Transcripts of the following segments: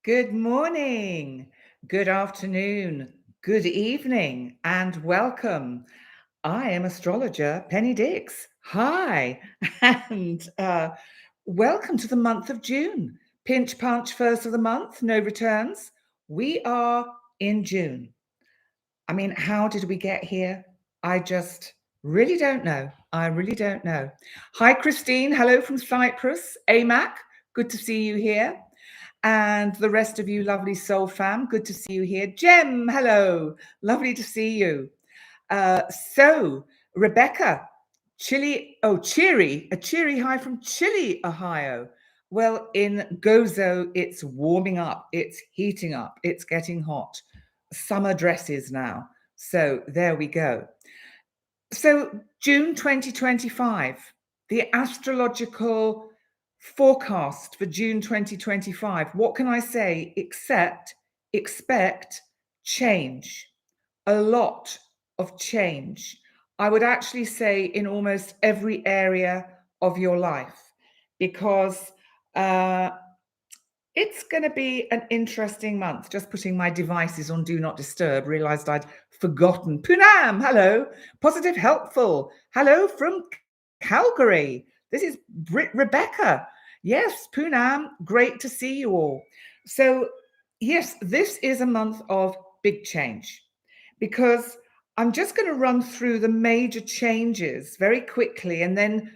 Good morning, good afternoon, good evening, and welcome. I am Astrologer Penny Dix. Hi, and welcome to the month of June. Pinch punch, first of the month, no returns. We are in June. I mean, how did we get here? I just really don't know. I really don't know. Hi, Christine. Hello from Cyprus. AMAC, good to see you here. And the rest of you lovely soul fam, good to see you here. Jem, hello, lovely to see you. So, Rebecca, a cheery hi from Chile, Ohio. Well, in Gozo, it's warming up, it's heating up, it's getting hot. Summer dresses now. So, there we go. So, June 2025, the astrological forecast for June 2025. What can I say except expect change? A lot of change. I would actually say in almost every area of your life, because it's going to be an interesting month. Just putting my devices on Do Not Disturb, realized I'd forgotten. Poonam, hello. Positive Helpful, hello from Calgary. This is Rebecca. Yes, Poonam, great to see you all. So, yes, this is a month of big change, because I'm just going to run through the major changes very quickly and then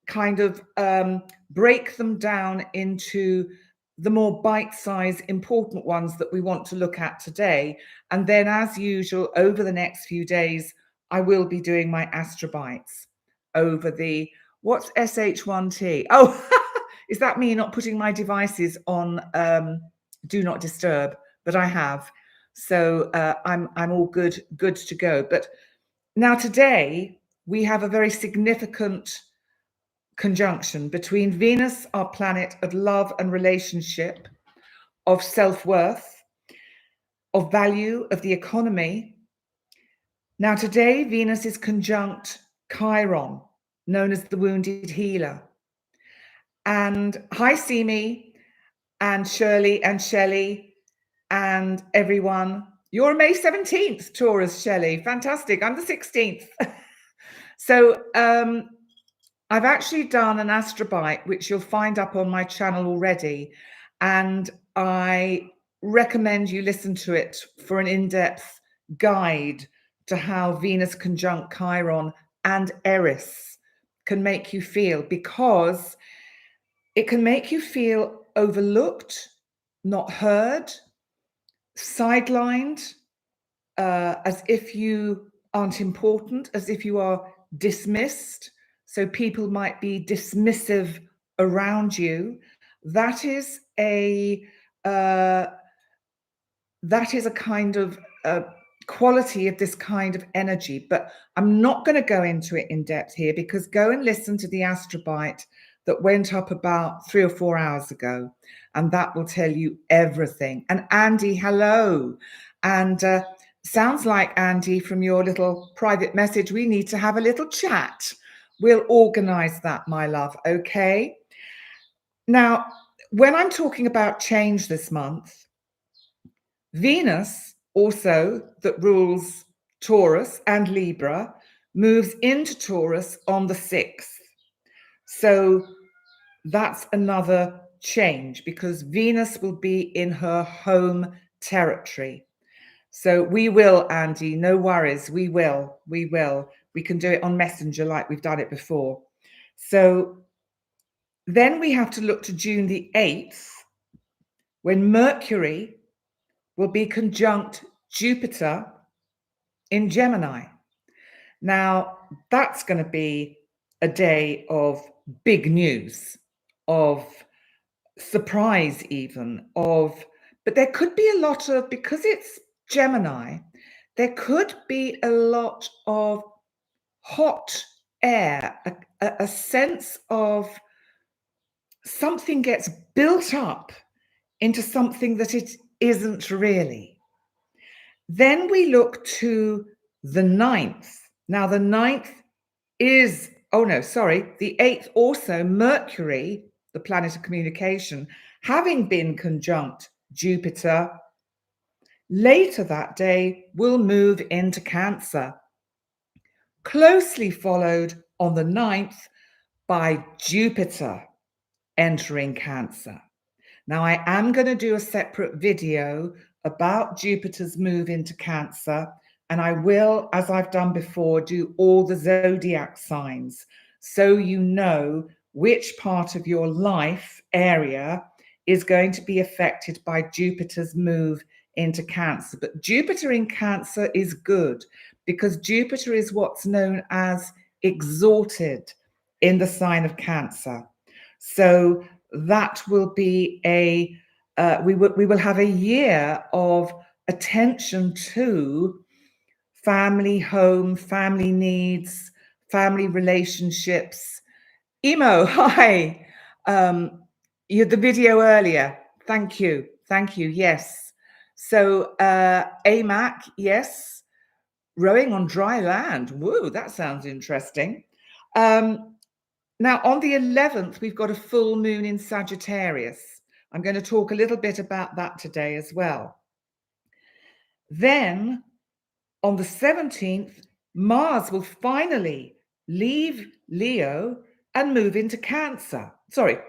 kind of break them down into the more bite-sized important ones that we want to look at today. And then, as usual, over the next few days, I will be doing my astrobites over the, what's SH1T? Oh, is that me not putting my devices on Do Not Disturb? But I have. So I'm all good to go. But now today, we have a very significant conjunction between Venus, our planet of love and relationship, of self-worth, of value, of the economy. Now today, Venus is conjunct Chiron, known as the wounded healer. And hi, Simi, and Shirley, and Shelley, and everyone. You're May 17th, Taurus, Shelley. Fantastic. I'm the 16th. So I've actually done an astrobite, which you'll find up on my channel already. And I recommend you listen to it for an in-depth guide to how Venus conjunct Chiron and Eris can make you feel, because it can make you feel overlooked, not heard, sidelined, as if you aren't important, as if you are dismissed. So people might be dismissive around you. That is a kind of quality of this kind of energy. But I'm not going to go into it in depth here, because go and listen to the astrobite that went up about 3 or 4 hours ago, and that will tell you everything. And Andy, hello. And sounds like, Andy, from your little private message, we need to have a little chat. We'll organize that, my love, okay? Now, when I'm talking about change this month, Venus, also that rules Taurus and Libra, moves into Taurus on the 6th. So that's another change, because Venus will be in her home territory. So we will, Andy, no worries. We will. We can do it on Messenger like we've done it before. So then we have to look to June the 8th, when Mercury will be conjunct Jupiter in Gemini. Now, that's going to be a day of big news, of surprise even, but there could be a lot of, because it's Gemini, there could be a lot of hot air, a sense of something gets built up into something that it isn't really. Then we look to the 9th. Now the 9th is, the 8th also, Mercury, the planet of communication, having been conjunct Jupiter, later that day will move into Cancer, closely followed on the 9th by Jupiter entering Cancer. Now, I am going to do a separate video about Jupiter's move into Cancer, and I will, as I've done before, do all the zodiac signs so you know which part of your life area is going to be affected by Jupiter's move into Cancer. But Jupiter in Cancer is good because Jupiter is what's known as exalted in the sign of Cancer. So that will be we will have a year of attention to family, home, family needs, family relationships. Emo, hi. You had the video earlier. Thank you. Yes. So AMAC, yes. Rowing on dry land. Whoa, that sounds interesting. Now, on the 11th, we've got a full moon in Sagittarius. I'm going to talk a little bit about that today as well. Then, on the 17th, Mars will finally leave Leo and move into Cancer. Sorry,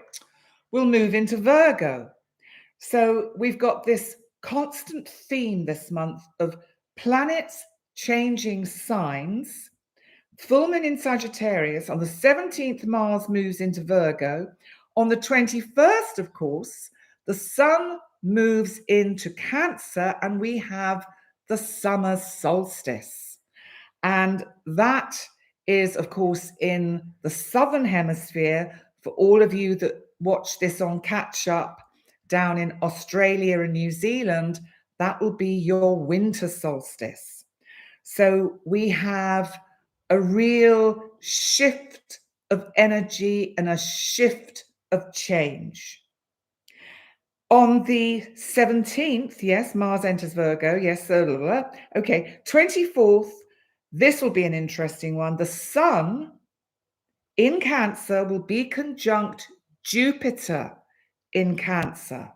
we'll move into Virgo. So we've got this constant theme this month of planets changing signs. Full moon in Sagittarius. On the 17th, Mars moves into Virgo. On the 21st, of course, the Sun moves into Cancer, and we have the summer solstice. And that is, of course, in the Southern Hemisphere. For all of you that watch this on catch up down in Australia and New Zealand, that will be your winter solstice. So we have a real shift of energy and a shift of change. On the 17th, yes, Mars enters Virgo, yes, okay, 24th, this will be an interesting one. The Sun in Cancer will be conjunct Jupiter in Cancer.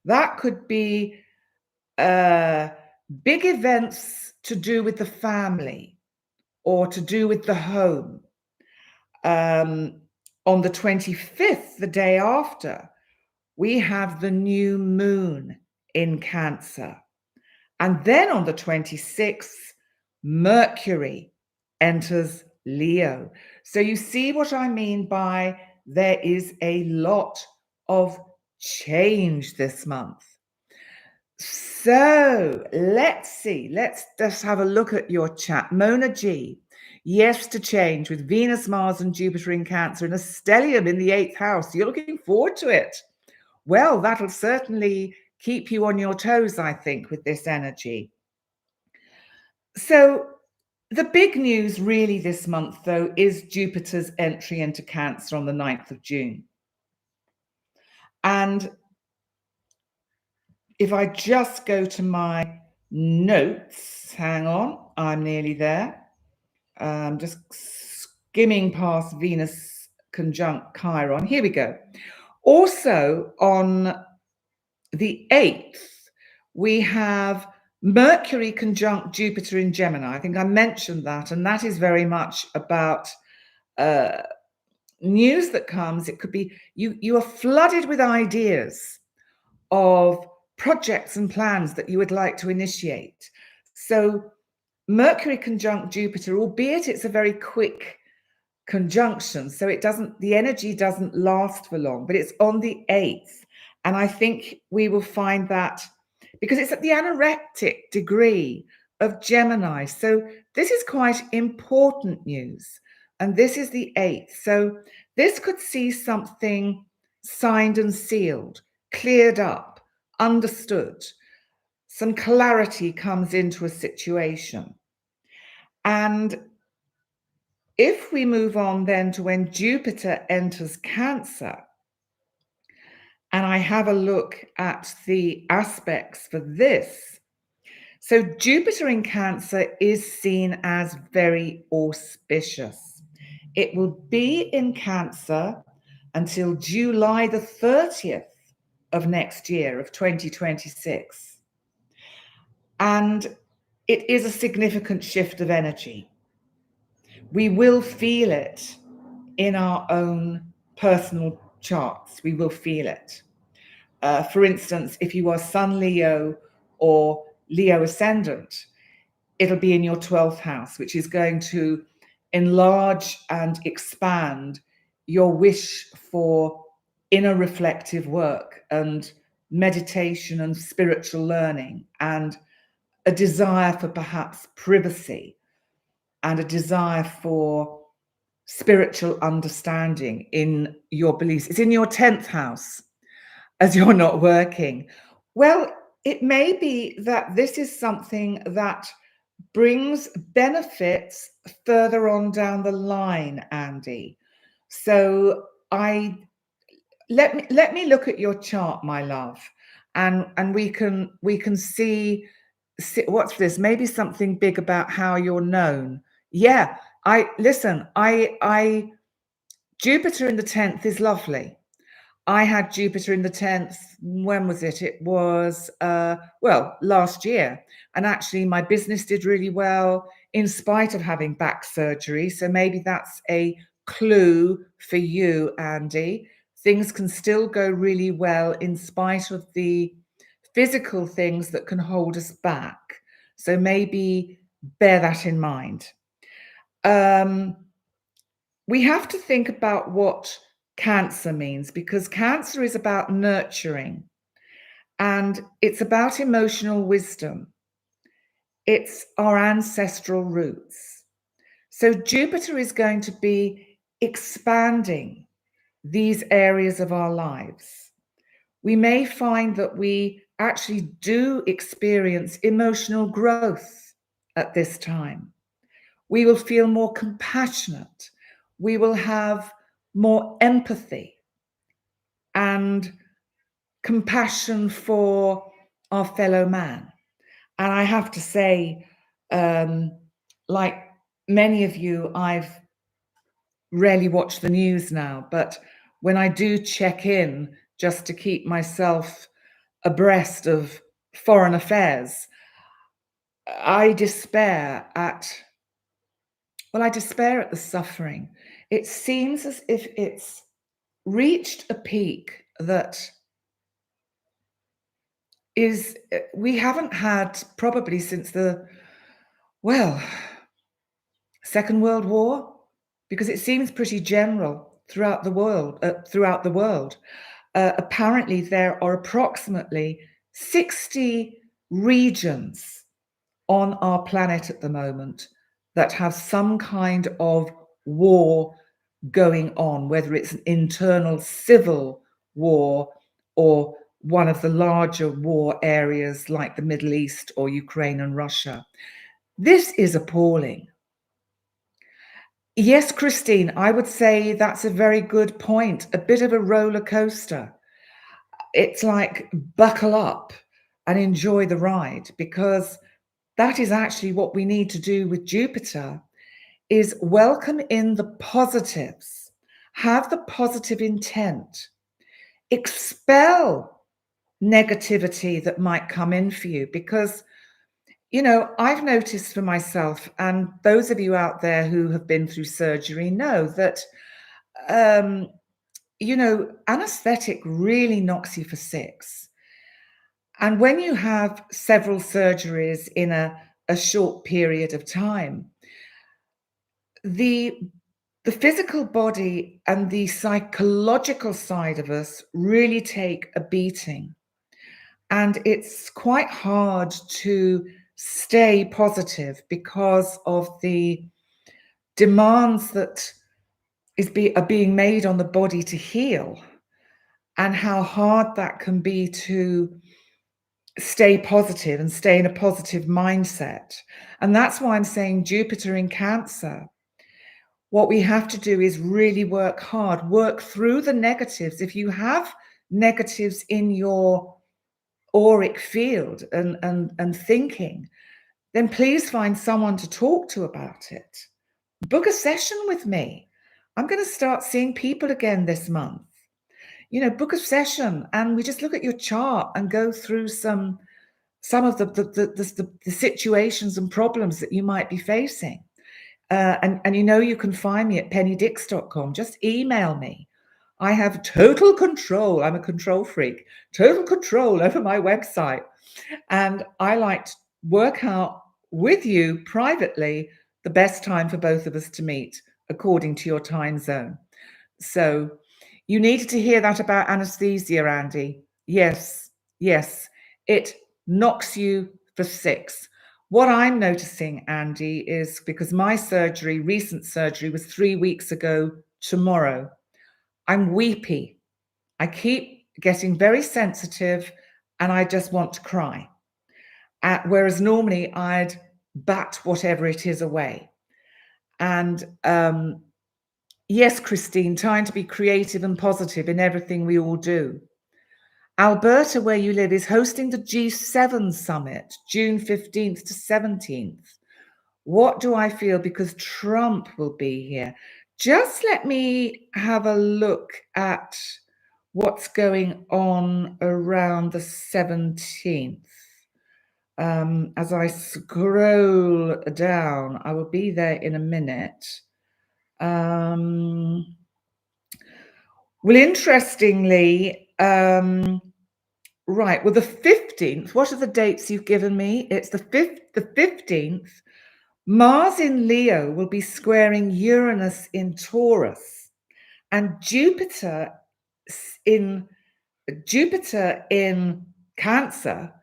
That could be big events to do with the family or to do with the home. On the 25th, the day after, we have the new moon in Cancer. And then on the 26th, Mercury enters Leo. So you see what I mean by there is a lot of change this month. So let's see. Let's just have a look at your chat. Mona G. Yes to change with Venus, Mars, and Jupiter in Cancer and a stellium in the 8th house. You're looking forward to it. Well, that'll certainly keep you on your toes, I think, with this energy. So the big news really this month, though, is Jupiter's entry into Cancer on the 9th of June. And if I just go to my notes, hang on, I'm nearly there. Just skimming past Venus conjunct Chiron. Here we go. Also on the 8th, we have Mercury conjunct Jupiter in Gemini. I think I mentioned that, and that is very much about news that comes. It could be you are flooded with ideas of projects and plans that you would like to initiate. So Mercury conjunct Jupiter, albeit it's a very quick conjunction, so the energy doesn't last for long, but it's on the 8th. And I think we will find that because it's at the anorectic degree of Gemini. So this is quite important news. And this is the 8th. So this could see something signed and sealed, cleared up, understood. Some clarity comes into a situation. And if we move on then to when Jupiter enters Cancer, and I have a look at the aspects for this. So Jupiter in Cancer is seen as very auspicious. It will be in Cancer until July the 30th of next year, of 2026. And it is a significant shift of energy. We will feel it in our own personal charts. We will feel it. For instance, if you are Sun Leo or Leo ascendant, it'll be in your 12th house, which is going to enlarge and expand your wish for inner reflective work and meditation and spiritual learning, and a desire for perhaps privacy and a desire for spiritual understanding in your beliefs. It's in your 10th house as you're not working. Well, it may be that this is something that brings benefits further on down the line, Andy. So let me look at your chart, my love, and we can see what's this. Maybe something big about how you're known. Yeah, I Jupiter in the 10th is lovely. I had Jupiter in the 10th. When was it? It was, last year. And actually, my business did really well in spite of having back surgery. So maybe that's a clue for you, Andy. Things can still go really well in spite of the physical things that can hold us back. So maybe bear that in mind. We have to think about what Cancer means, because Cancer is about nurturing and it's about emotional wisdom. It's our ancestral roots. So Jupiter is going to be expanding these areas of our lives. We may find that we actually do experience emotional growth at this time. We will feel more compassionate. We will have more empathy and compassion for our fellow man. And I have to say, like many of you, I've rarely watched the news now, but when I do check in just to keep myself abreast of foreign affairs, I despair at the suffering. It seems as if it's reached a peak that we haven't had probably since the Second World War, because it seems pretty general throughout the world. Apparently, there are approximately 60 regions on our planet at the moment that have some kind of war going on, whether it's an internal civil war or one of the larger war areas like the Middle East or Ukraine and Russia. This is appalling. Yes, Christine, I would say that's a very good point. A bit of a roller coaster. It's like buckle up and enjoy the ride, because that is actually what we need to do with Jupiter, is welcome in the positives, have the positive intent, expel negativity that might come in for you, because I've noticed for myself, and those of you out there who have been through surgery know that anesthetic really knocks you for six. And when you have several surgeries in a short period of time, the physical body and the psychological side of us really take a beating. And it's quite hard to stay positive because of the demands that are being made on the body to heal, and how hard that can be to stay positive and stay in a positive mindset. And that's why I'm saying Jupiter in Cancer, what we have to do is really work hard, work through the negatives. If you have negatives in your auric field and thinking, then please find someone to talk to about it. Book a session with me. I'm going to start seeing people again this month. book a session and we just look at your chart and go through some of the situations and problems that you might be facing. And you can find me at pennydix.com. Just email me. I have total control. I'm a control freak. Total control over my website. And I like to work out with you privately the best time for both of us to meet according to your time zone. So you needed to hear that about anesthesia, Andy. Yes, it knocks you for six. What I'm noticing, Andy, is because my recent surgery was 3 weeks ago tomorrow. I'm weepy. I keep getting very sensitive and I just want to cry. Whereas normally I'd bat whatever it is away. And yes, Christine, trying to be creative and positive in everything we all do. Alberta, where you live, is hosting the G7 summit, June 15th to 17th. What do I feel? Because Trump will be here. Just let me have a look at what's going on around the 17th. As I scroll down, I will be there in a minute. Well, interestingly, right, well, the 15th, what are the dates you've given me? It's the 15th. Mars in Leo will be squaring Uranus in Taurus, and Jupiter in Cancer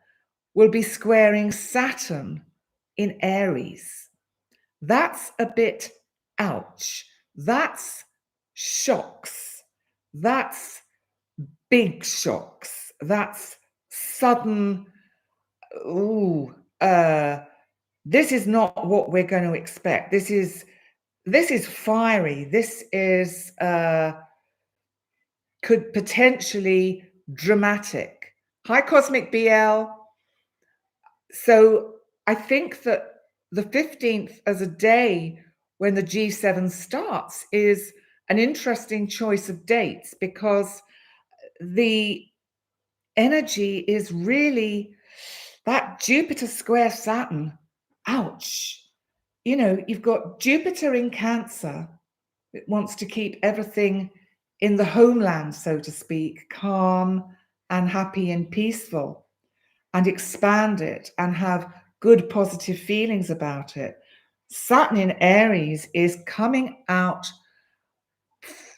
will be squaring Saturn in Aries. That's a bit ouch. That's shocks. That's big shocks. That's sudden. This is not what we're going to expect. This is fiery. This is could potentially dramatic. Hi, Cosmic BL. So I think that the 15th as a day when the G7 starts is an interesting choice of dates, because the energy is really that Jupiter square Saturn. Ouch. You've got Jupiter in Cancer. It wants to keep everything in the homeland, so to speak, calm and happy and peaceful, and expand it and have good positive feelings about it. Saturn in Aries is coming out,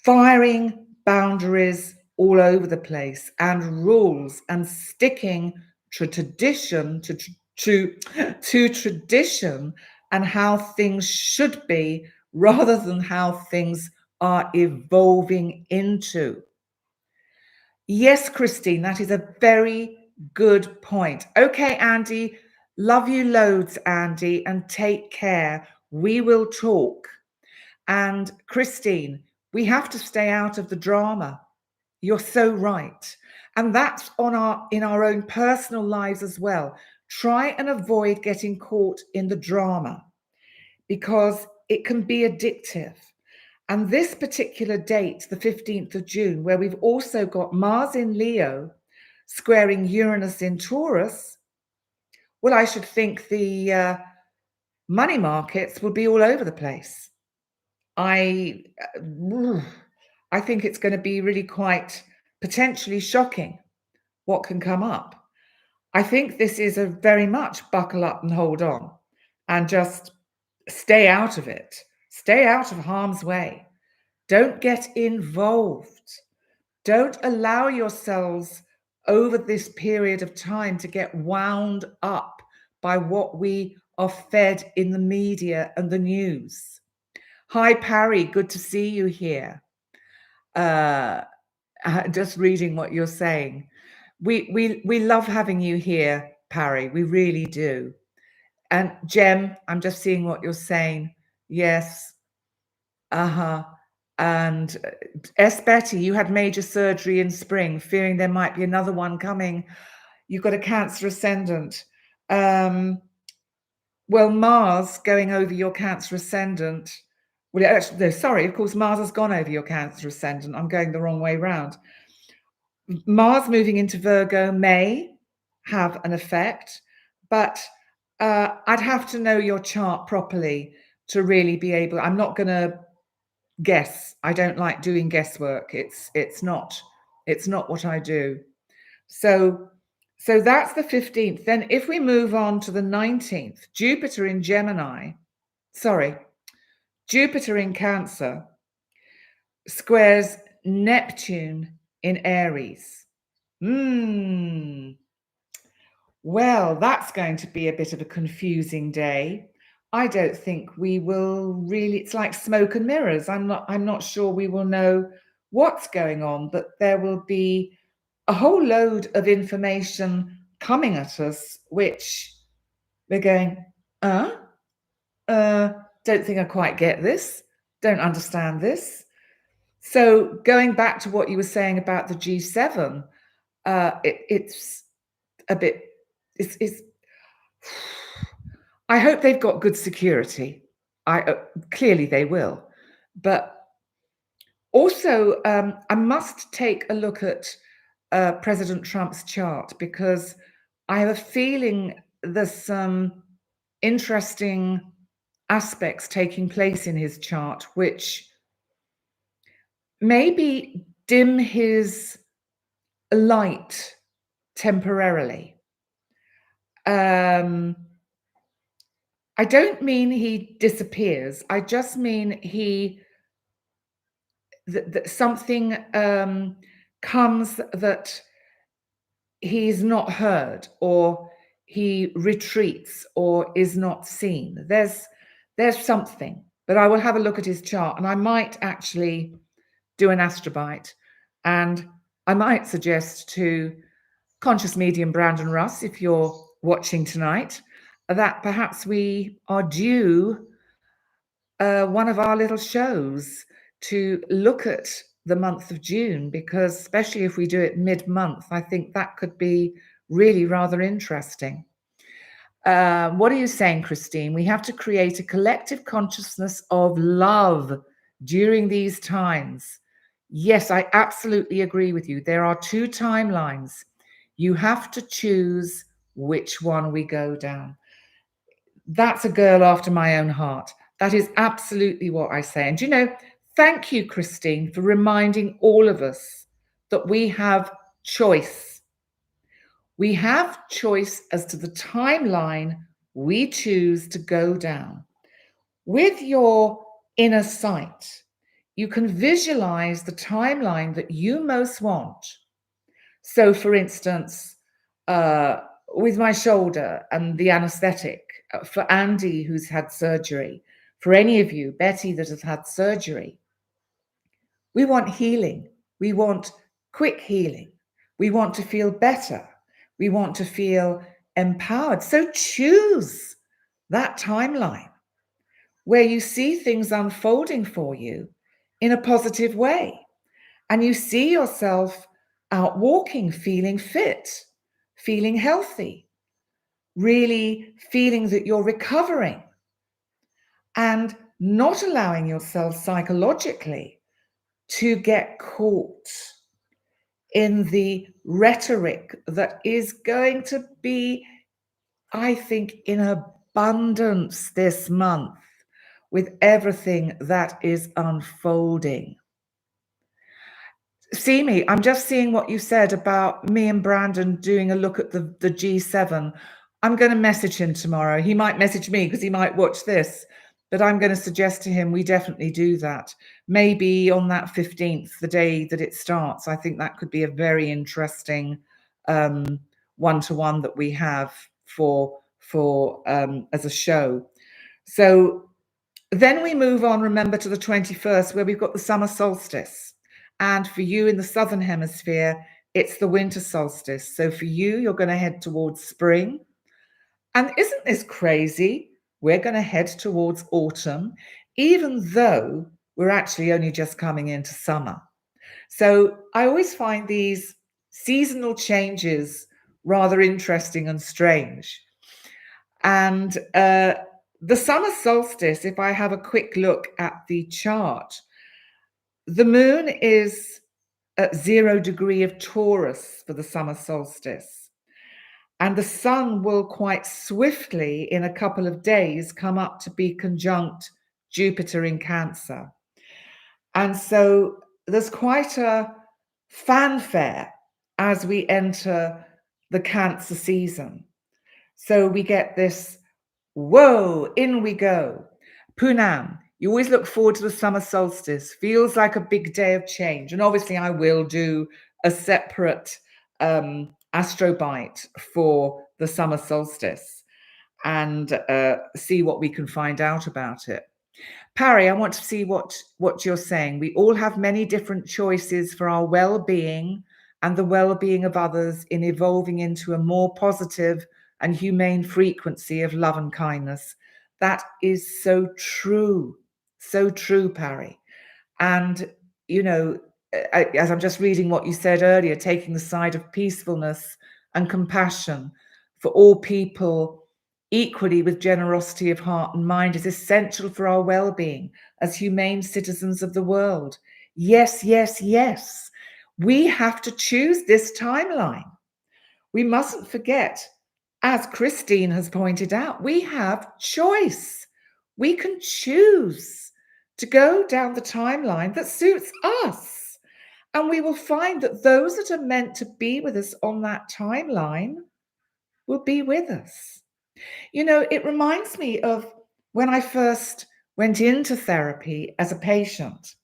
firing boundaries all over the place and rules, and sticking to tradition, to tradition and how things should be, rather than how things are evolving into. Yes, Christine, that is a very good point. Okay, Andy, love you loads, Andy, and take care. We will talk. And Christine, we have to stay out of the drama. You're so right. And that's in our own personal lives as well. Try and avoid getting caught in the drama, because it can be addictive. And this particular date, the 15th of June, where we've also got Mars in Leo squaring Uranus in Taurus, well, I should think the money markets will be all over the place. I think it's going to be really quite potentially shocking what can come up. I think this is a very much buckle up and hold on and just stay out of it. Stay out of harm's way. Don't get involved. Don't allow yourselves over this period of time to get wound up by what we are fed in the media and the news. Hi, Parry. Good to see you here. Just reading what you're saying. We love having you here, Parry. We really do. And Jem, I'm just seeing what you're saying. Yes. And S. Betty, you had major surgery in spring, fearing there might be another one coming. You've got a Cancer ascendant. Well, Mars going over your Cancer ascendant. Well, actually, no, sorry, of course, Mars has gone over your Cancer ascendant. I'm going the wrong way round. Mars moving into Virgo may have an effect, but I'd have to know your chart properly to really be able. I'm not going to guess. I don't like doing guesswork. It's not what I do. So that's the 15th. Then if we move on to the 19th, Jupiter in Cancer squares Neptune in Aries. Well, that's going to be a bit of a confusing day. I don't think we will really, it's like smoke and mirrors. I'm not sure we will know what's going on, but there will be a whole load of information coming at us, which we're going, don't think I quite get this, don't understand this. So going back to what you were saying about the G7, it's a bit, it's I hope they've got good security. Clearly they will, but also I must take a look at President Trump's chart, because I have a feeling there's some interesting aspects taking place in his chart which maybe dim his light temporarily. I don't mean he disappears. I just mean that something comes that he's not heard, or he retreats, or is not seen. There's something, but I will have a look at his chart, and I might actually do an astrobite, and I might suggest to conscious medium Brandon Russ, if you're watching tonight, that perhaps we are due one of our little shows to look at the month of June, because especially if we do it mid-month, I think that could be really rather interesting. What are you saying, Christine? We have to create a collective consciousness of love during these times. Yes, I absolutely agree with you. There are two timelines. You have to choose which one we go down. That's a girl after my own heart. That is absolutely what I say. And you know, thank you, Christine, for reminding all of us that we have choice. We have choice as to the timeline we choose to go down. With your inner sight, you can visualize the timeline that you most want. So, for instance, with my shoulder and the anesthetic, for Andy, who's had surgery, for any of you, Betty, that has had surgery, we want healing. We want quick healing. We want to feel better. We want to feel empowered. So choose that timeline where you see things unfolding for you in a positive way, and you see yourself out walking, feeling fit, feeling healthy, really feeling that you're recovering, and not allowing yourself psychologically to get caught in the rhetoric that is going to be, I think, in abundance this month with everything that is unfolding. See me, I'm just seeing what you said about me and Brandon doing a look at the G7. I'm going to message him tomorrow. He might message me because he might watch this, but I'm going to suggest to him we definitely do that. Maybe on that 15th, the day that it starts. I think that could be a very interesting one-to-one that we have for as a show. So then we move on, remember, to the 21st, where we've got the summer solstice. And for you in the southern hemisphere, it's the winter solstice. So for you, you're going to head towards spring. And isn't this crazy? We're going to head towards autumn, even though we're actually only just coming into summer. So I always find these seasonal changes rather interesting and strange. And the summer solstice, if I have a quick look at the chart, the moon is at 0 degree of Taurus for the summer solstice. And the sun will quite swiftly, in a couple of days, come up to be conjunct Jupiter in Cancer. And so there's quite a fanfare as we enter the Cancer season. So we get this, whoa, in we go. Poonam, you always look forward to the summer solstice. Feels like a big day of change. And obviously I will do a separate astrobite for the summer solstice and see what we can find out about it. Parry, I want to see what you're saying. We all have many different choices for our well-being and the well-being of others in evolving into a more positive and humane frequency of love and kindness. That is so true, Parry. And, you know, as I'm just reading what you said earlier, taking the side of peacefulness and compassion for all people equally with generosity of heart and mind is essential for our well-being as humane citizens of the world. Yes, yes, yes. We have to choose this timeline. We mustn't forget, as Christine has pointed out, we have choice. We can choose to go down the timeline that suits us. And we will find that those that are meant to be with us on that timeline will be with us. You know, it reminds me of when I first went into therapy as a patient.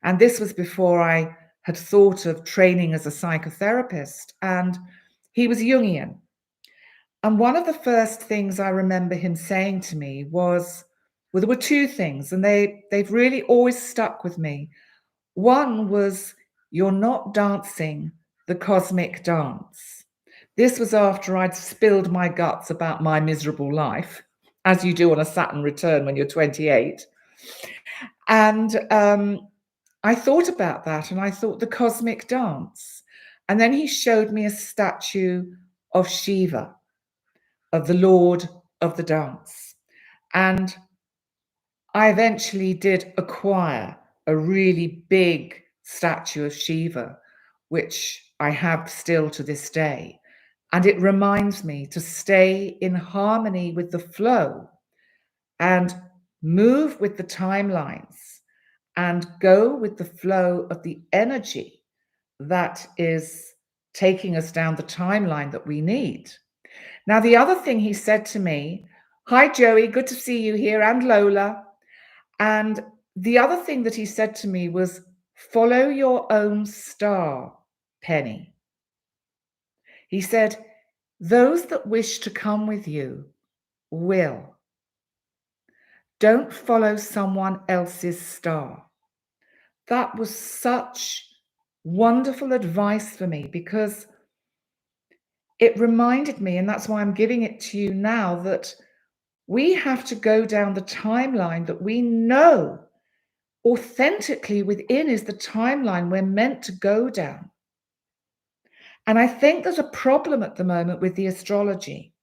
And this was before I had thought of training as a psychotherapist. And he was Jungian. And one of the first things I remember him saying to me was, well, there were two things, and they've really always stuck with me. One was, you're not dancing the cosmic dance. This was after I'd spilled my guts about my miserable life, as you do on a Saturn return when you're 28. And I thought about that, and I thought the cosmic dance. And then he showed me a statue of Shiva, of the Lord of the dance. And I eventually did acquire a really big statue of Shiva, which I have still to this day. And it reminds me to stay in harmony with the flow and move with the timelines and go with the flow of the energy that is taking us down the timeline that we need. Now, the other thing he said to me, hi, Joey, good to see you here, and Lola. And the other thing that he said to me was, follow your own star, Penny. He said, those that wish to come with you will. Don't follow someone else's star. That was such wonderful advice for me because it reminded me, and that's why I'm giving it to you now, that we have to go down the timeline that we know authentically within is the timeline we're meant to go down. And I think there's a problem at the moment with the astrology.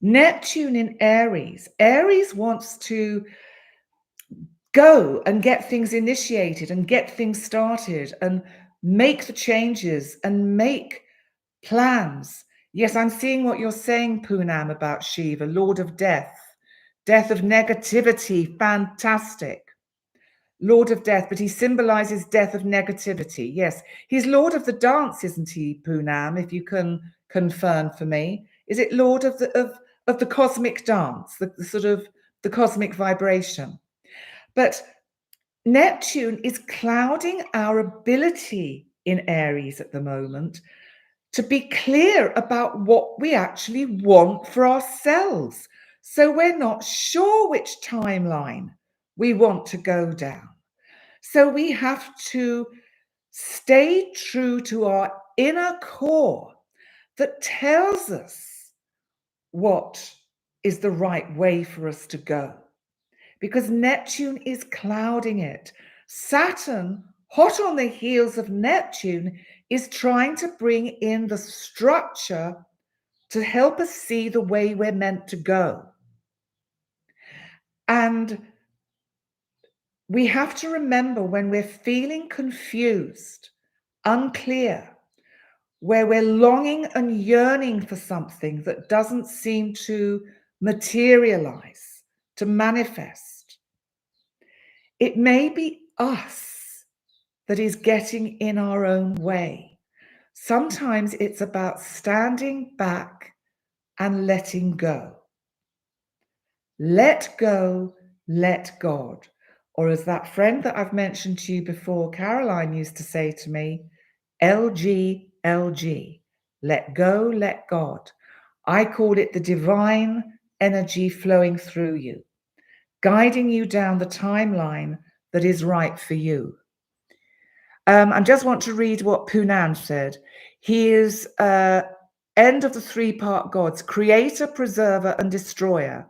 Neptune in Aries. Aries wants to go and get things initiated and get things started and make the changes and make plans. Yes, I'm seeing what you're saying, Poonam, about Shiva, Lord of Death, death of negativity, fantastic. Lord of Death, but he symbolizes death of negativity. Yes, he's Lord of the Dance, isn't he, Poonam, if you can confirm for me? Is it Lord of the cosmic dance, the sort of the cosmic vibration? But Neptune is clouding our ability in Aries at the moment to be clear about what we actually want for ourselves. So we're not sure which timeline we want to go down. So we have to stay true to our inner core that tells us what is the right way for us to go. Because Neptune is clouding it. Saturn, hot on the heels of Neptune, is trying to bring in the structure to help us see the way we're meant to go. And we have to remember when we're feeling confused unclear, where we're longing and yearning for something that doesn't seem to materialize, to manifest. It may be us that is getting in our own way. Sometimes it's about standing back and letting go. Let go, let God. Or as that friend that I've mentioned to you before, Caroline, used to say to me, LG, LG, let go, let God. I call it the divine energy flowing through you, guiding you down the timeline that is right for you. I just want to read what Punan said. He is end of the three-part gods, creator, preserver, and destroyer.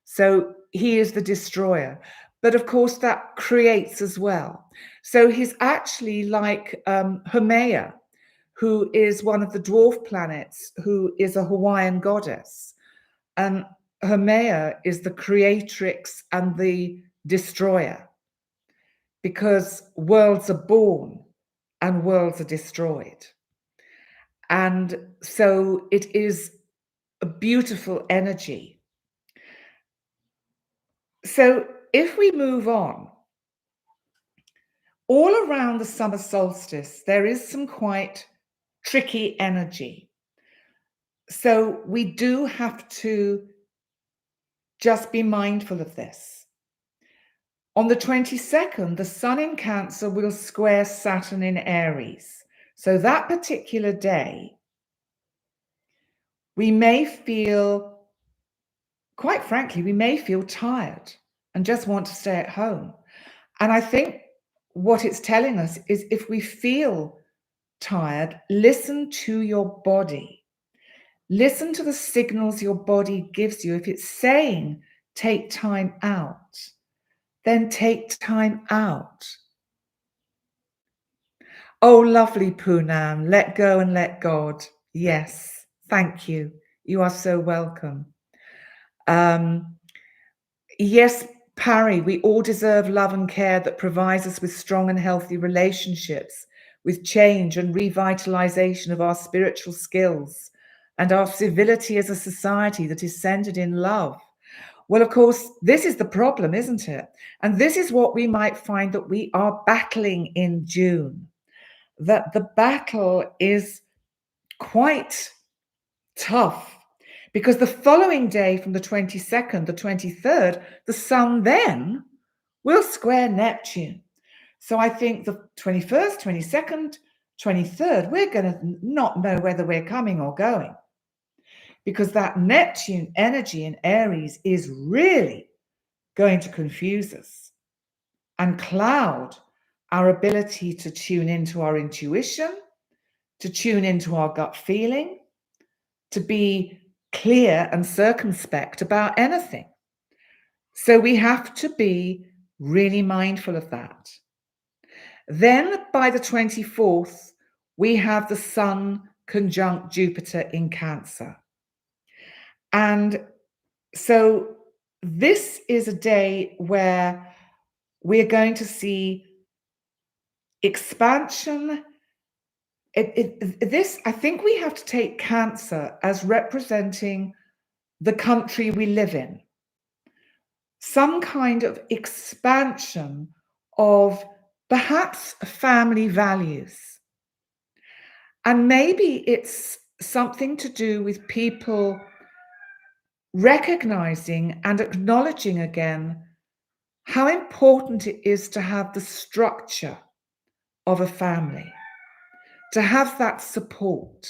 So he is the destroyer. But of course, that creates as well. So he's actually like Haumea, who is one of the dwarf planets, who is a Hawaiian goddess. And Haumea is the creatrix and the destroyer, because worlds are born and worlds are destroyed. And so it is a beautiful energy. So if we move on, all around the summer solstice, there is some quite tricky energy. So we do have to just be mindful of this. On the 22nd, the Sun in Cancer will square Saturn in Aries. So that particular day, we may feel, quite frankly, we may feel tired and just want to stay at home. And I think what it's telling us is, if we feel tired, listen to your body. Listen to the signals your body gives you. If it's saying take time out, then take time out. Oh, lovely Poonam, let go and let God. Yes, thank you. You are so welcome. Yes, Parry, we all deserve love and care that provides us with strong and healthy relationships, with change and revitalization of our spiritual skills, and our civility as a society that is centered in love. Well, of course, this is the problem, isn't it? And this is what we might find that we are battling in June, that the battle is quite tough. Because the following day, from the 22nd, the 23rd, the Sun then will square Neptune. So I think the 21st, 22nd, 23rd, we're going to not know whether we're coming or going. Because that Neptune energy in Aries is really going to confuse us and cloud our ability to tune into our intuition, to tune into our gut feeling, to be clear and circumspect about anything. So we have to be really mindful of that. Then by the 24th, we have the Sun conjunct Jupiter in Cancer. And so this is a day where we're going to see expansion. I think we have to take Cancer as representing the country we live in. Some kind of expansion of perhaps family values. And maybe it's something to do with people recognizing and acknowledging again how important it is to have the structure of a family, to have that support,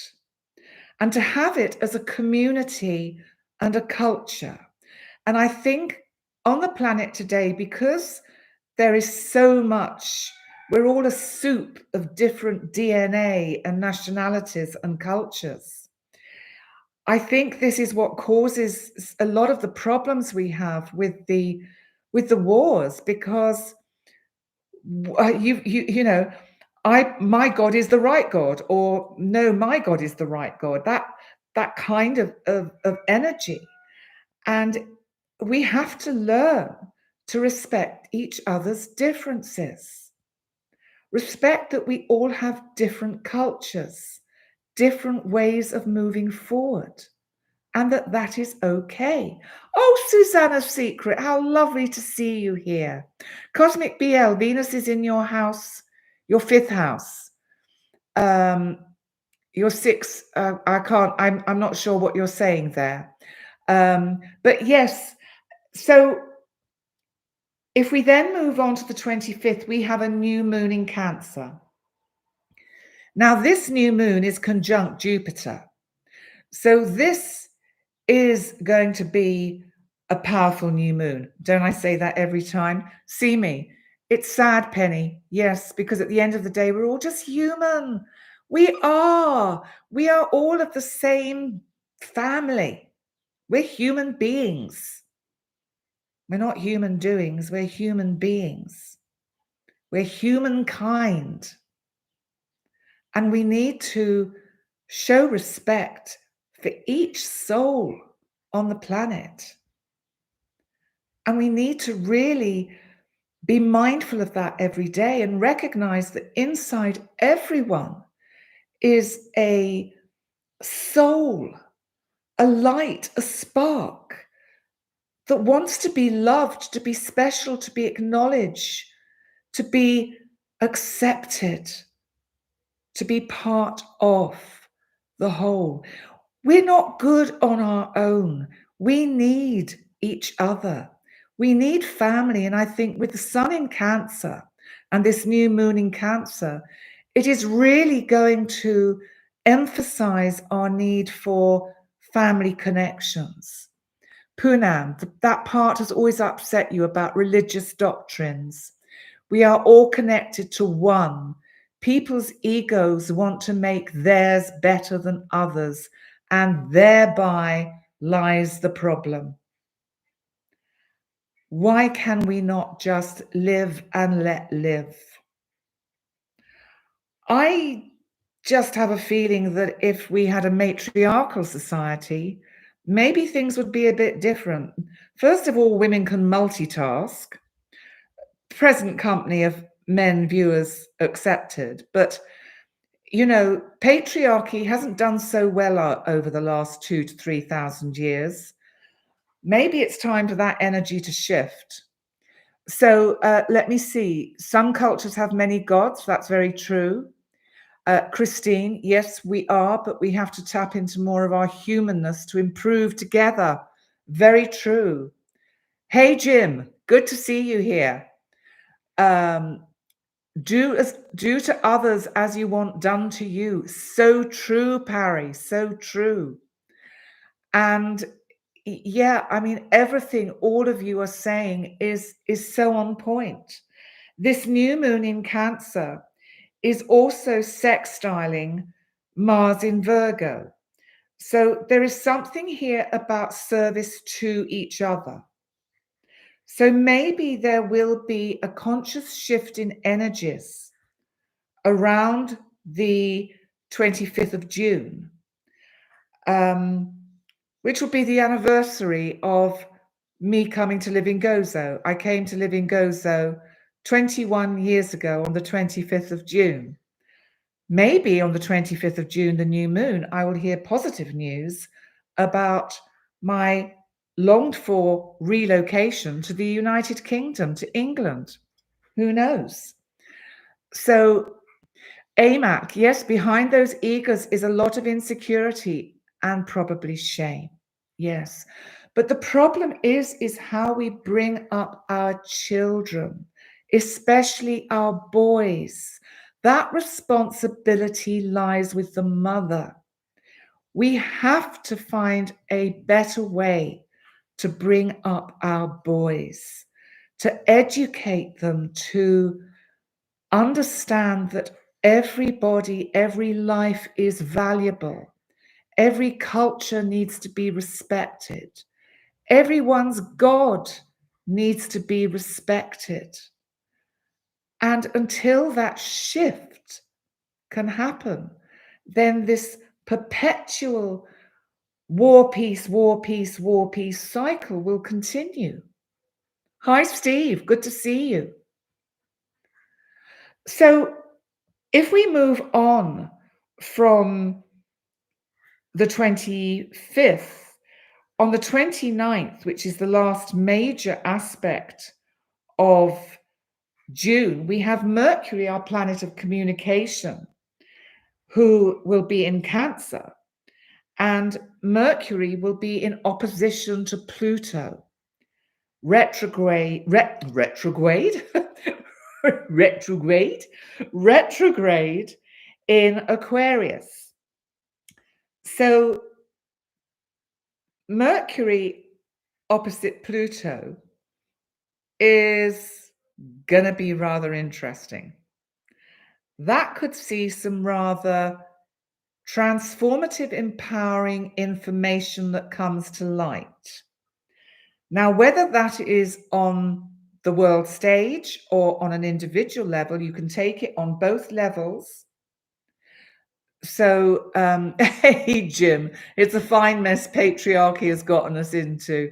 and to have it as a community and a culture. And I think on the planet today, because there is so much, we're all a soup of different DNA and nationalities and cultures. I think this is what causes a lot of the problems we have with the wars, because you know, my God is the right God, or no, my God is the right God. That kind of energy. And we have to learn to respect each other's differences. Respect that we all have different cultures, different ways of moving forward, and that that is okay. Oh, Susanna's Secret, how lovely to see you here. Cosmic BL, Venus is in your house, your fifth house. Your sixth, I'm not sure what you're saying there. But yes, so if we then move on to the 25th, we have a new moon in Cancer. Now, this new moon is conjunct Jupiter. So this is going to be a powerful new moon. Don't I say that every time? See me. It's sad, Penny. Yes, because at the end of the day, we're all just human. We are. We are all of the same family. We're human beings. We're not human doings. We're human beings. We're humankind. And we need to show respect for each soul on the planet. And we need to really be mindful of that every day and recognize that inside everyone is a soul, a light, a spark that wants to be loved, to be special, to be acknowledged, to be accepted, to be part of the whole. We're not good on our own. We need each other. We need family. And I think with the sun in Cancer and this new moon in Cancer, it is really going to emphasize our need for family connections. Poonam, that part has always upset you about religious doctrines. We are all connected to one. People's egos want to make theirs better than others, and thereby lies the problem. Why can we not just live and let live? I just have a feeling that if we had a matriarchal society, maybe things would be a bit different. First of all, women can multitask. Present company of men viewers accepted, but patriarchy hasn't done so well over the last 2,000 to 3,000 years. Maybe it's time for that energy to shift. So let me see. Some cultures have many gods. That's very true. Christine, yes, we are, but we have to tap into more of our humanness to improve together. Very true. Hey, Jim, good to see you here. Do to others as you want done to you. So true, Parry, so true. And yeah, I mean, everything all of you are saying is so on point. This new moon in Cancer is also sextiling Mars in Virgo. So there is something here about service to each other. So maybe there will be a conscious shift in energies around the 25th of June, which will be the anniversary of me coming to live in Gozo. I came to live in Gozo 21 years ago on the 25th of June. Maybe on the 25th of June, the new moon, I will hear positive news about my longed for relocation to the United Kingdom, to England. Who knows? So AMAC, yes, behind those egos is a lot of insecurity and probably shame. Yes. But the problem is how we bring up our children, especially our boys. That responsibility lies with the mother. We have to find a better way to bring up our boys, to educate them, to understand that everybody, every life is valuable. Every culture needs to be respected. Everyone's God needs to be respected. And until that shift can happen, then this perpetual war, peace, war, peace, war, peace cycle will continue. Hi, Steve. Good to see you. So If we move on from the 25th, on the 29th, which is the last major aspect of June, we have Mercury, our planet of communication, who will be in Cancer. And Mercury will be in opposition to Pluto, retrograde, retrograde in Aquarius. So Mercury opposite Pluto is going to be rather interesting. That could see some rather transformative, empowering information that comes to light. Now, whether that is on the world stage or on an individual level, you can take it on both levels. So, hey, Jim, it's a fine mess patriarchy has gotten us into.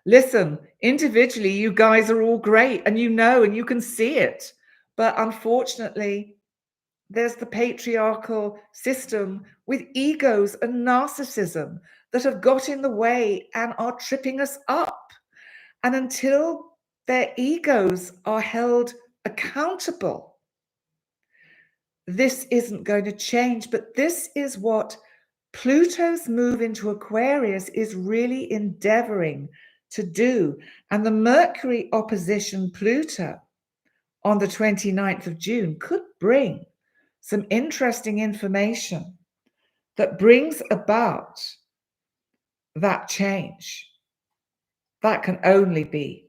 Listen, individually, you guys are all great, and you know, and you can see it. But unfortunately, there's the patriarchal system with egos and narcissism that have got in the way and are tripping us up. And until their egos are held accountable, this isn't going to change. But this is what Pluto's move into Aquarius is really endeavoring to do. And the Mercury opposition Pluto on the 29th of June could bring some interesting information that brings about that change. That can only be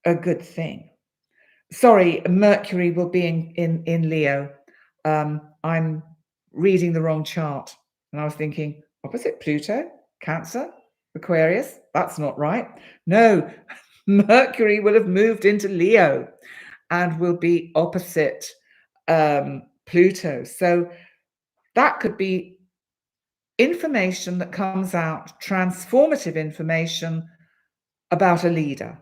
a good thing. Sorry, Mercury will be in Leo. I'm reading the wrong chart. And I was thinking, opposite Pluto, Cancer, Aquarius, that's not right. No, Mercury will have moved into Leo and will be opposite Pluto. So that could be information that comes out, transformative information about a leader.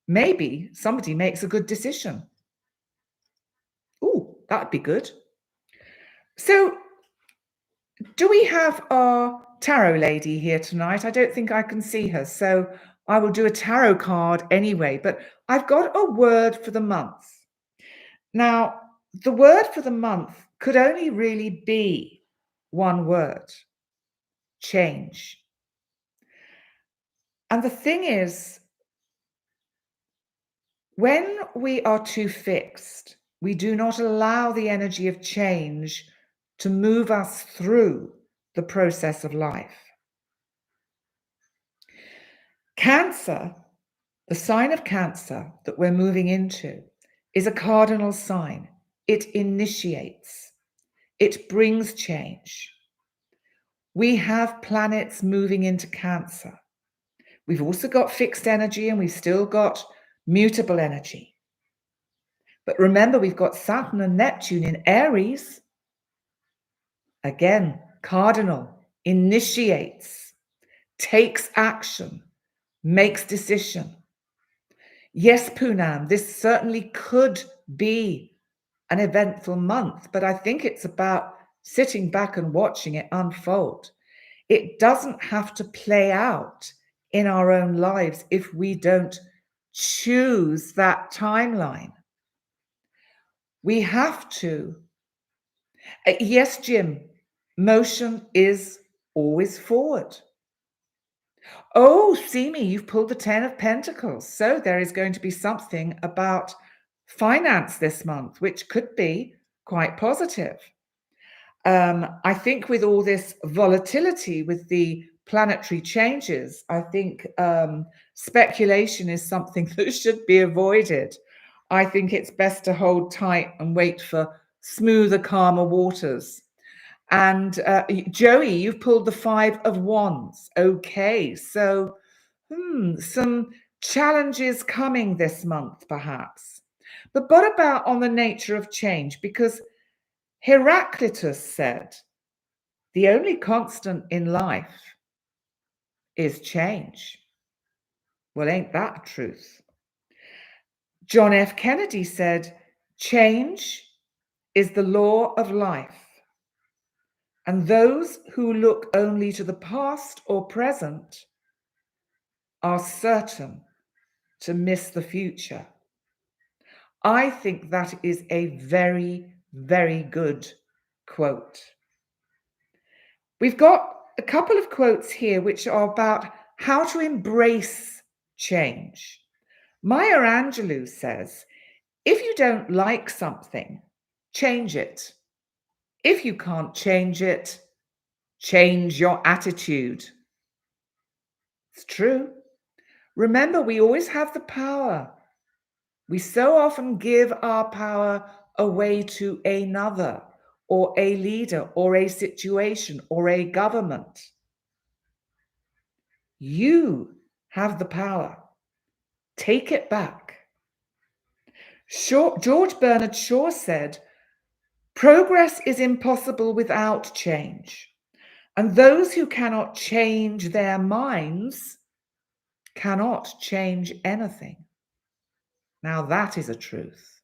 Maybe somebody makes a good decision. Oh, that'd be good. So, do we have our tarot lady here tonight? I don't think I can see her, so I will do a tarot card anyway, but I've got a word for the month. Now, the word for the month could only really be one word: change. And the thing is, when we are too fixed, we do not allow the energy of change to move us through the process of life. Cancer, the sign of Cancer that we're moving into, is a cardinal sign. It initiates, it brings change. We have planets moving into Cancer. We've also got fixed energy and we've still got mutable energy. But remember, we've got Saturn and Neptune in Aries. Again, cardinal, initiates, takes action, makes decision. Yes, Poonam, this certainly could be an eventful month, but I think it's about sitting back and watching it unfold. It doesn't have to play out in our own lives if we don't choose that timeline. We have to. Yes, Jim, motion is always forward. Oh, see me, you've pulled the 10 of Pentacles. So there is going to be something about finance this month, which could be quite positive. I think with all this volatility, with the planetary changes, I think speculation is something that should be avoided. I think it's best to hold tight and wait for smoother, calmer waters. And Joey, you've pulled the 5 of Wands. Okay, so some challenges coming this month, perhaps. But what about on the nature of change? Because Heraclitus said, the only constant in life is change. Well, ain't that the truth? John F. Kennedy said, change is the law of life, and those who look only to the past or present are certain to miss the future. I think that is a very, very good quote. We've got a couple of quotes here which are about how to embrace change. Maya Angelou says, if you don't like something, change it. If you can't change it, change your attitude. It's true. Remember, we always have the power. We so often give our power away to another, or a leader, or a situation, or a government. You have the power. Take it back. George Bernard Shaw said, progress is impossible without change, and those who cannot change their minds cannot change anything. Now that is a truth.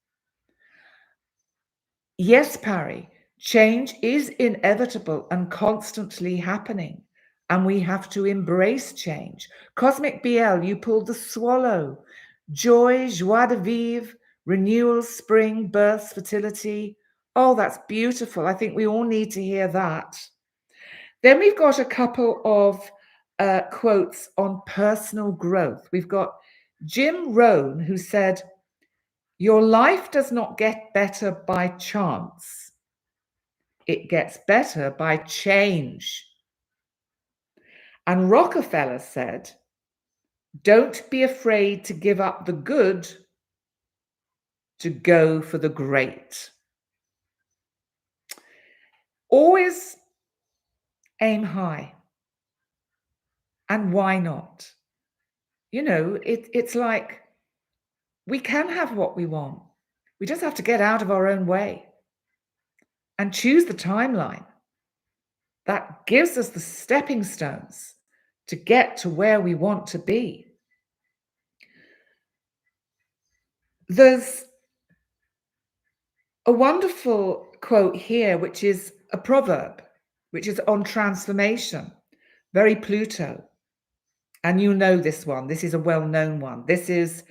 Yes, Parry, change is inevitable and constantly happening, and we have to embrace change. Cosmic BL, you pulled the swallow. Joy, joie de vivre, renewal, spring, birth, fertility. Oh, that's beautiful. I think we all need to hear that. Then we've got a couple of quotes on personal growth. We've got Jim Rohn, who said, your life does not get better by chance. It gets better by change. And Rockefeller said, don't be afraid to give up the good to go for the great. Always aim high. And why not? You know, it's like we can have what we want. We just have to get out of our own way and choose the timeline that gives us the stepping stones to get to where we want to be. There's a wonderful quote here, which is a proverb, which is on transformation, very Pluto. And you know this one. This is a well-known one. This is,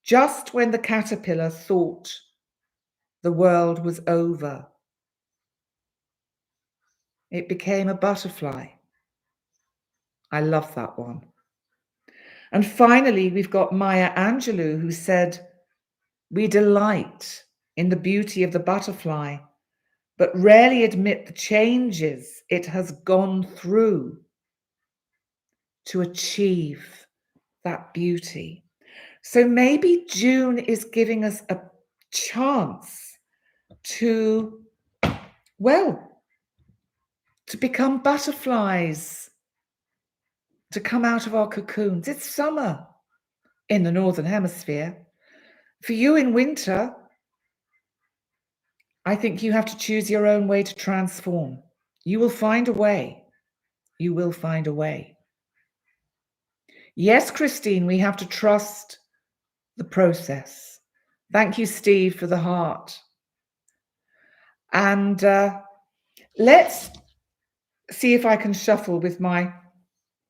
just when the caterpillar thought the world was over, it became a butterfly. I love that one. And finally, we've got Maya Angelou, who said, we delight in the beauty of the butterfly, but rarely admit the changes it has gone through to achieve that beauty. So maybe June is giving us a chance to, well, to become butterflies, to come out of our cocoons. It's summer in the Northern Hemisphere. For you in winter, I think you have to choose your own way to transform. You will find a way. You will find a way. Yes, Christine, we have to trust the process. Thank you, Steve, for the heart. And let's see if I can shuffle with my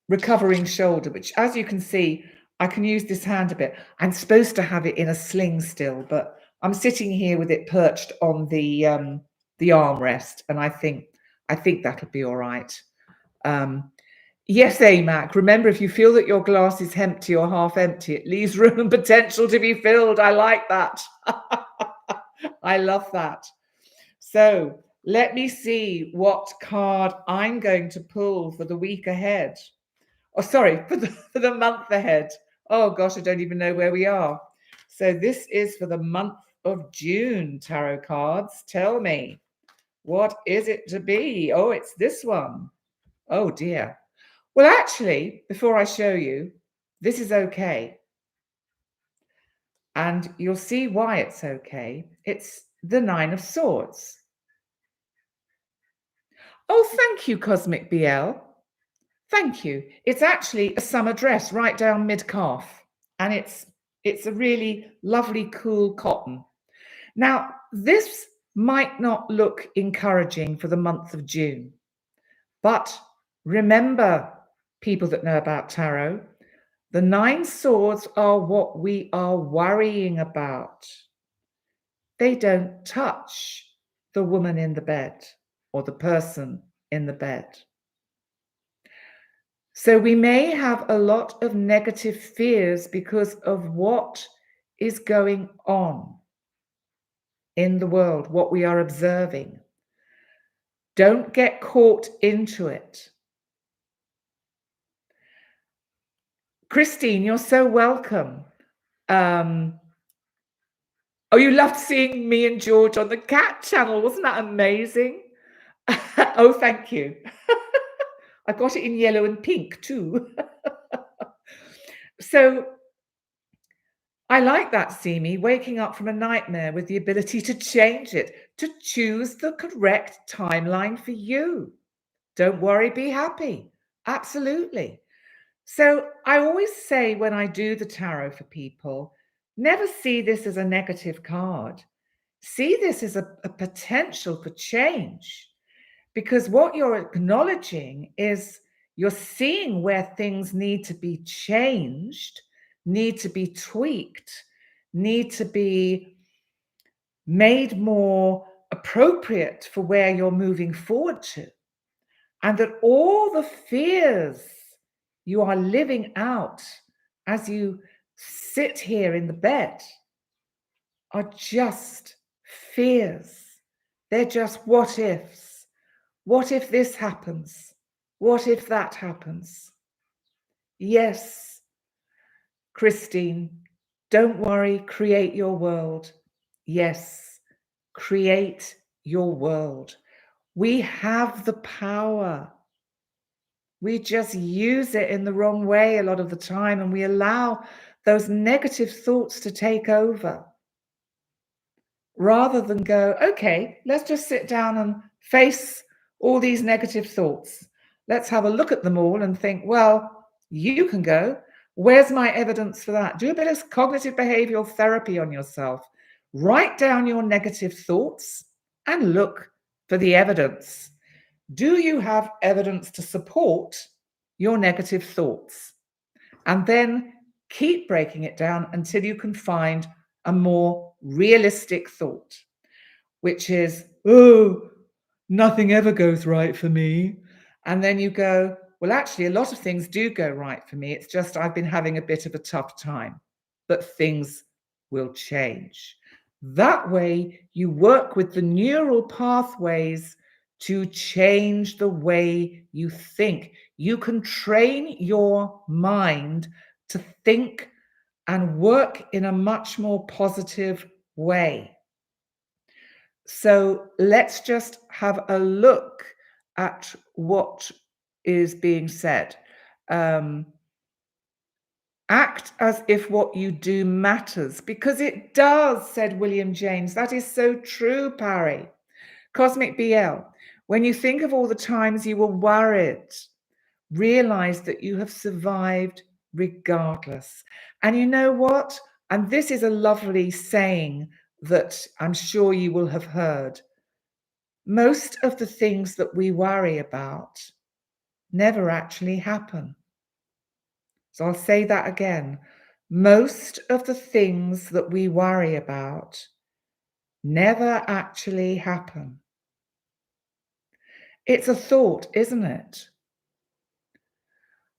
recovering shoulder, which, as you can see, I can use this hand a bit. I'm supposed to have it in a sling still, but I'm sitting here with it perched on the armrest, and I think that'll be all right. Yes, AMAC, remember, if you feel that your glass is empty or half empty, it leaves room and potential to be filled. I like that. I love that. So let me see what card I'm going to pull for the week ahead. Oh, sorry, for the month ahead. Oh, gosh, I don't even know where we are. So this is for the month of June, tarot cards. Tell me, what is it to be? Oh, it's this one. Oh, dear. Well, actually, before I show you, this is okay. And you'll see why it's okay. It's the Nine of Swords. Oh, thank you, Cosmic BL. Thank you. It's actually a summer dress right down mid-calf. And it's a really lovely, cool cotton. Now, this might not look encouraging for the month of June. But remember, people that know about tarot, the 9 swords are what we are worrying about. They don't touch the woman in the bed or the person in the bed. So we may have a lot of negative fears because of what is going on in the world, what we are observing. Don't get caught into it. Christine, you're so welcome. Oh, you loved seeing me and George on the cat channel. Wasn't that amazing? Oh, thank you. I got it in yellow and pink too. So I like that, Simi, waking up from a nightmare with the ability to change it, to choose the correct timeline for you. Don't worry, be happy. Absolutely. So I always say when I do the tarot for people, never see this as a negative card. See this as a potential for change. Because what you're acknowledging is you're seeing where things need to be changed, need to be tweaked, need to be made more appropriate for where you're moving forward to. And that all the fears you are living out as you sit here in the bed are just fears. They're just what ifs. What if this happens? What if that happens? Yes, Christine, don't worry, create your world. Yes, create your world. We have the power. We just use it in the wrong way a lot of the time, and we allow those negative thoughts to take over. Rather than go, okay, let's just sit down and face all these negative thoughts. Let's have a look at them all and think, well, you can go. Where's my evidence for that? Do a bit of cognitive behavioral therapy on yourself. Write down your negative thoughts and look for the evidence. Do you have evidence to support your negative thoughts? And then keep breaking it down until you can find a more realistic thought, which is, oh, nothing ever goes right for me. And then you go, well, actually, a lot of things do go right for me. It's just I've been having a bit of a tough time, but things will change. That way, you work with the neural pathways to change the way you think. You can train your mind to think and work in a much more positive way. So let's just have a look at what is being said. Act as if what you do matters, because it does, said William James. That is so true, Parry. Cosmic BL, when you think of all the times you were worried, realize that you have survived regardless. And you know what? And this is a lovely saying that I'm sure you will have heard. Most of the things that we worry about never actually happen. So I'll say that again. Most of the things that we worry about never actually happen. It's a thought, isn't it?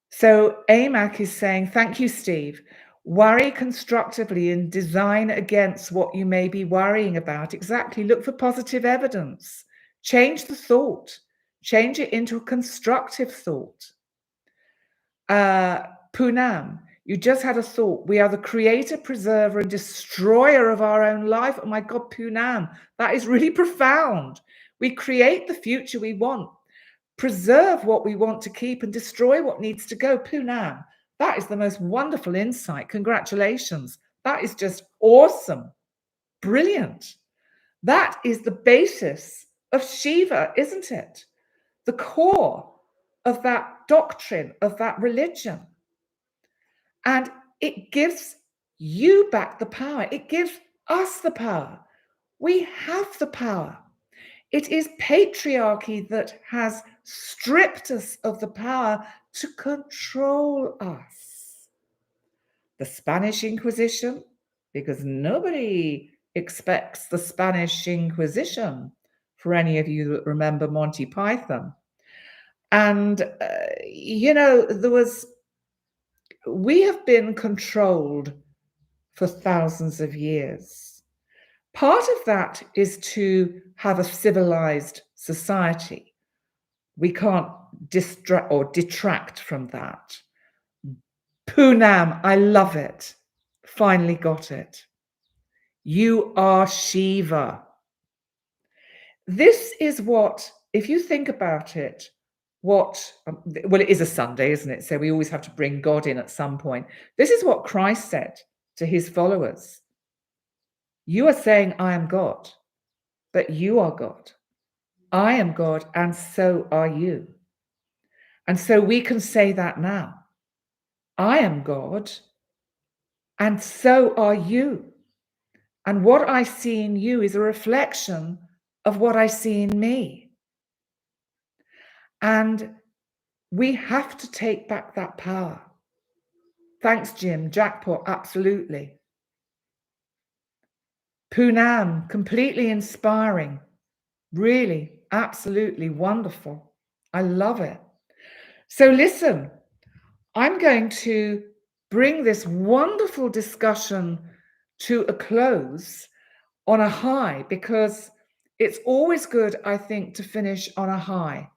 So AMAC is saying, thank you, Steve. Worry constructively and design against what you may be worrying about. Exactly. Look for positive evidence. Change the thought. Change it into a constructive thought. Poonam, you just had a thought. We are the creator, preserver, and destroyer of our own life. Oh my God, Poonam, that is really profound. We create the future we want, preserve what we want to keep, and destroy what needs to go. Poonam, that is the most wonderful insight. Congratulations. That is just awesome. Brilliant. That is the basis of Shiva, isn't it? The core of that doctrine, of that religion. And it gives you back the power. It gives us the power. We have the power. It is patriarchy that has stripped us of the power to control us. The Spanish Inquisition, because nobody expects the Spanish Inquisition, for any of you that remember Monty Python. And, we have been controlled for thousands of years. Part of that is to have a civilized society. We can't distract or detract from that. Poonam, I love it. Finally got it. You are Shiva. This is what, if you think about it, well, it is a Sunday, isn't it? So we always have to bring God in at some point. This is what Christ said to his followers. You are saying, I am God, but you are God. I am God, and so are you. And so we can say that now. I am God, and so are you. And what I see in you is a reflection of what I see in me. And we have to take back that power. Thanks, Jim. Jackpot, absolutely. Poonam, completely inspiring. Really, absolutely wonderful. I love it. So listen, I'm going to bring this wonderful discussion to a close on a high, because it's always good, I think, to finish on a high.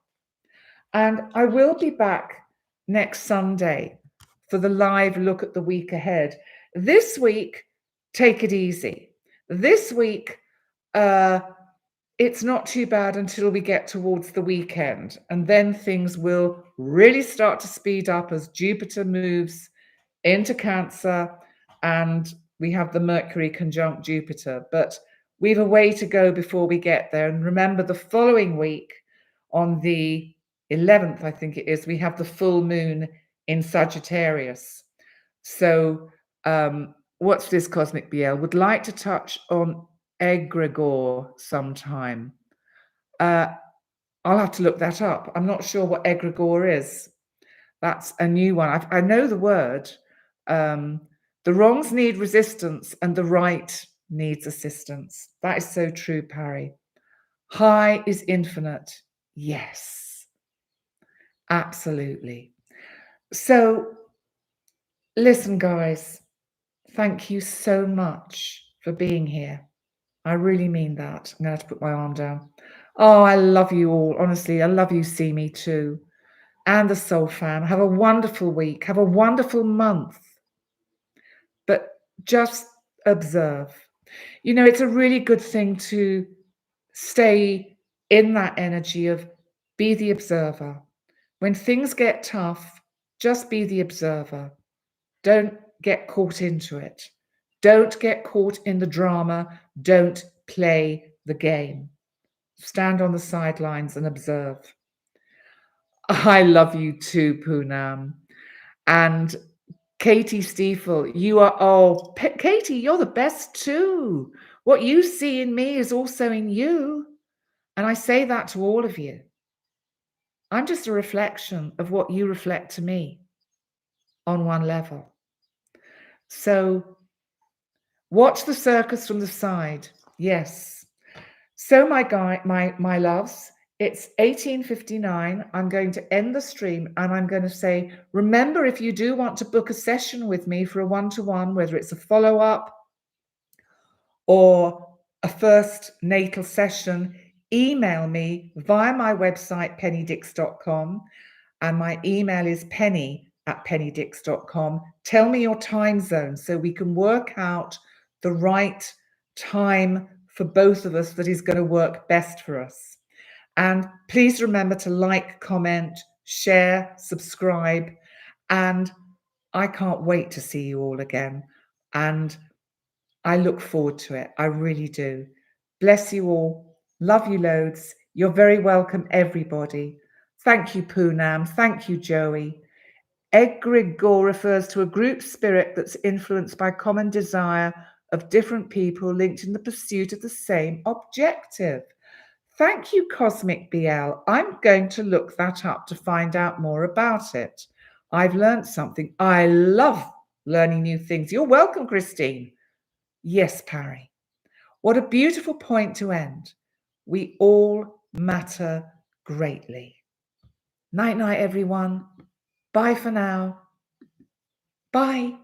And I will be back next Sunday for the live look at the week ahead. This week, take it easy. This week, it's not too bad until we get towards the weekend. And then things will really start to speed up as Jupiter moves into Cancer and we have the Mercury conjunct Jupiter. But we've a way to go before we get there. And remember, the following week on the 11th, I think it is, we have the full moon in Sagittarius. So what's this, Cosmic BL? Would like to touch on egregore sometime. I'll have to look that up. I'm not sure what egregore is. That's a new one. I know the word. The wrongs need resistance and the right needs assistance. That is so true, Parry. High is infinite. Yes, absolutely. So listen, guys, thank you so much for being here. I really mean that. I'm going to have to put my arm down. Oh, I love you all. Honestly, I love you, See Me too. And the Soul Fam. Have a wonderful week. Have a wonderful month. But just observe. You know, it's a really good thing to stay in that energy of be the observer. When things get tough, just be the observer. Don't get caught into it. Don't get caught in the drama. Don't play the game. Stand on the sidelines and observe. I love you too, Poonam. And Katie Stiefel, you are, Katie, you're the best too. What you see in me is also in you. And I say that to all of you. I'm just a reflection of what you reflect to me on one level. So watch the circus from the side. Yes. So my loves, it's 18:59. I'm going to end the stream and I'm going to say, remember, if you do want to book a session with me for a one-to-one, whether it's a follow-up or a first natal session, email me via my website, pennydix.com. And my email is penny@pennydix.com. Tell me your time zone so we can work out the right time for both of us that is going to work best for us. And please remember to like, comment, share, subscribe. And I can't wait to see you all again. And I look forward to it. I really do. Bless you all. Love you loads. You're very welcome, everybody. Thank you, Poonam. Thank you, Joey. Egregore refers to a group spirit that's influenced by common desire of different people linked in the pursuit of the same objective. Thank you, Cosmic BL. I'm going to look that up to find out more about it. I've learned something. I love learning new things. You're welcome, Christine. Yes, Parry. What a beautiful point to end. We all matter greatly. Night, night, everyone. Bye for now. Bye.